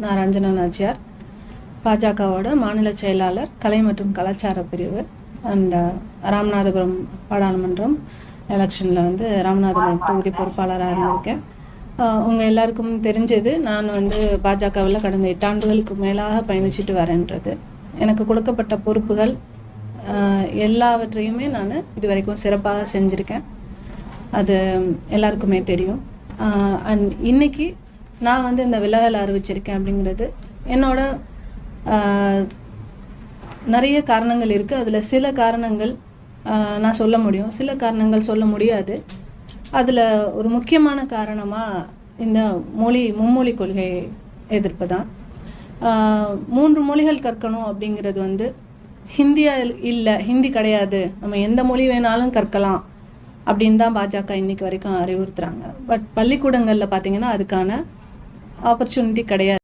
நான் ரஞ்சனா நாச்சியார், பாஜகவோட மாநில செயலாளர், கலை மற்றும் கலாச்சார பிரிவு. அண்ட் ராமநாதபுரம் பாராளுமன்றம் எலெக்ஷனில் ராமநாதபுரம் தொகுதி பொறுப்பாளராக இருந்திருக்கேன். உங்கள் எல்லாருக்கும் தெரிஞ்சது, நான் பாஜகவில் கடந்த 8 ஆண்டுகளுக்கு மேலாக பயணிச்சுட்டு வரேன்றது. எனக்கு கொடுக்கப்பட்ட பொறுப்புகள் எல்லாவற்றையுமே நான் இது வரைக்கும் சிறப்பாக செஞ்சுருக்கேன். அது எல்லாருக்குமே தெரியும். அண்ட் இன்றைக்கி நான் இந்த விலகல் அறிவிச்சிருக்கேன் அப்படிங்கிறது என்னோட நிறைய காரணங்கள் இருக்குது. அதில் சில காரணங்கள் நான் சொல்ல முடியும், சில காரணங்கள் சொல்ல முடியாது. அதில் ஒரு முக்கியமான காரணமாக இந்த மும்மொழி கொள்கை எதிர்ப்பு தான். 3 மொழிகள் கற்கணும் அப்படிங்கிறது ஹிந்தியா இல்லை, ஹிந்தி கிடையாது, நம்ம எந்த மொழி வேணாலும் கற்கலாம் அப்படின்னு தான் பாஜக இன்றைக்கி வரைக்கும் அறிவுறுத்துகிறாங்க. பட் பள்ளிக்கூடங்களில் பார்த்திங்கன்னா அதுக்கான ஆப்பர்ச்சுனிட்டி கிடையாது.